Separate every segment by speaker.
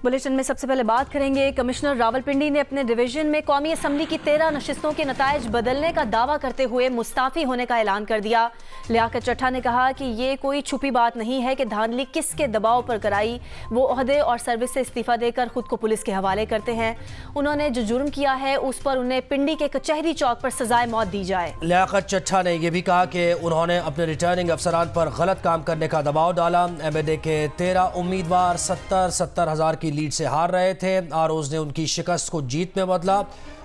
Speaker 1: Bulletin में सबसे पहले बात करेंगे। कमिश्नर रावलपिंडी ने अपने डिवीजन में कौमी असम्बली की 13 नशिस्तों के नताइज बदलने का दावा करते हुए मुस्ताफ़ी होने का ऐलान कर दिया। लियाकत चट्ठा ने कहा कि ये कोई छुपी बात नहीं है कि धांधली किसके दबाव पर कराई, वो ओहदे और सर्विस से इस्तीफा देकर खुद को पुलिस के हवाले करते हैं। उन्होंने जो जुर्म किया है उस पर उन्हें पिंडी के कचहरी चौक पर सजाए मौत दी जाए।
Speaker 2: लियाकत चट्ठा ने यह भी कहा कि उन्होंने अपने रिटर्निंग अफसरान पर गलत काम करने का दबाव डाला। MNA के 13 उम्मीदवार 70 हज़ार की लीड से हार रहे थे और उसने उनकी शिकस्त को जीत में बदला।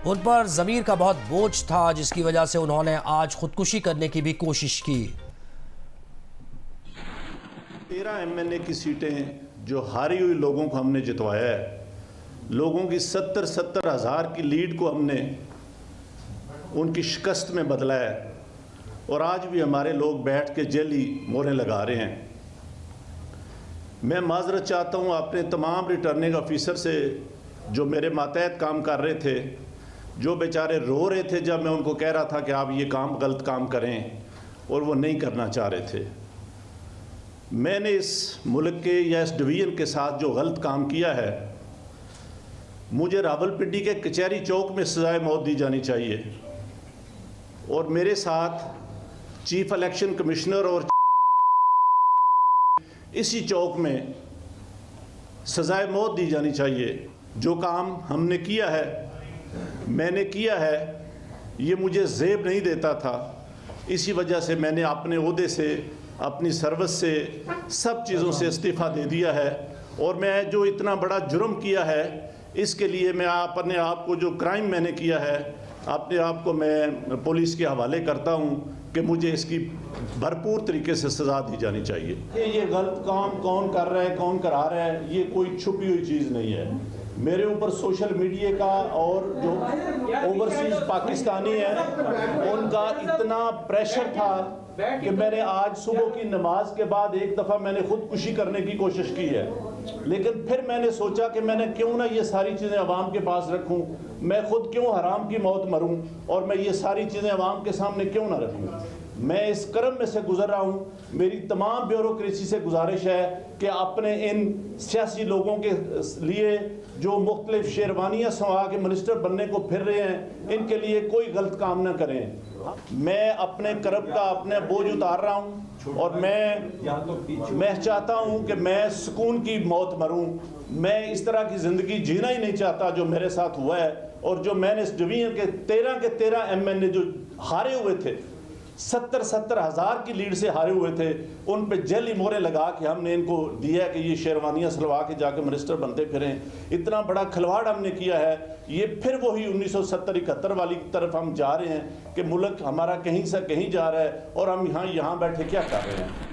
Speaker 2: उन पर ज़मीर का बहुत बोझ था जिसकी वजह से उन्होंने आज खुदकुशी करने की भी कोशिश की।
Speaker 3: 13 MNA की सीटें जो हारी हुई लोगों को हमने जितवाया है, लोगों की 70 हज़ार की लीड को हमने उनकी शिकस्त में बदला है और आज भी हमारे लोग बैठ के जेली मोहरें लगा रहे हैं। मैं माजरत चाहता हूँ अपने तमाम रिटर्निंग ऑफिसर से जो मेरे मातहत काम कर रहे थे, जो बेचारे रो रहे थे जब मैं उनको कह रहा था कि आप ये काम गलत काम करें और वो नहीं करना चाह रहे थे। मैंने इस मुल्क के या इस डिवीज़न के साथ जो गलत काम किया है, मुझे रावलपिंडी के कचहरी चौक में सजाए मौत दी जानी चाहिए और मेरे साथ चीफ इलेक्शन कमिश्नर और इसी चौक में सजाए मौत दी जानी चाहिए। जो काम हमने किया है, मैंने किया है, ये मुझे ज़ेब नहीं देता था। इसी वजह से मैंने अपने ओहदे से, अपनी सर्विस से, सब चीज़ों से इस्तीफ़ा दे दिया है और मैं जो इतना बड़ा जुर्म किया है इसके लिए मैं अपने आप को, जो क्राइम मैंने किया है, अपने आप को मैं पुलिस के हवाले करता हूँ कि मुझे इसकी भरपूर तरीके से सज़ा दी जानी चाहिए। ये गलत काम कौन कर रहा है, कौन करा रहा है, ये कोई छुपी हुई चीज़ नहीं है। मेरे ऊपर सोशल मीडिया का और जो ओवरसीज पाकिस्तानी है उनका इतना प्रेशर था कि मैंने आज सुबह की नमाज के बाद एक दफ़ा मैंने खुदकुशी करने की कोशिश की है, लेकिन फिर मैंने सोचा कि मैंने क्यों ना ये सारी चीज़ें अवाम के पास रखूं, मैं खुद क्यों हराम की मौत मरूं और मैं ये सारी चीज़ें अवाम के सामने क्यों ना रखूं। मैं इस कर्म में से गुजर रहा हूँ। मेरी तमाम ब्यूरोक्रेसी से गुजारिश है कि अपने इन सियासी लोगों के लिए जो मुख्तलिफ शेरवानियाँ संवा के मिनिस्टर बनने को फिर रहे हैं, इनके लिए कोई गलत काम ना करें। मैं अपने कर्म का अपने बोझ उतार रहा हूँ और मैं चाहता हूँ कि मैं सुकून की मौत मरूँ। मैं इस तरह की ज़िंदगी जीना ही नहीं चाहता जो मेरे साथ हुआ है और जो मैंने इस डिवीज़न के 13 MNA जो हारे हुए थे, 70 हज़ार की लीड से हारे हुए थे, उन पे जेली मोहरें लगा के हमने इनको दिया है कि ये शेरवानियाँ सलवा के जाके मिनिस्टर बनते फिरें। इतना बड़ा खिलवाड़ हमने किया है। ये फिर वही 1970-71 वाली तरफ हम जा रहे हैं कि मुल्क हमारा कहीं से कहीं जा रहा है और हम यहाँ बैठे क्या कर रहे हैं।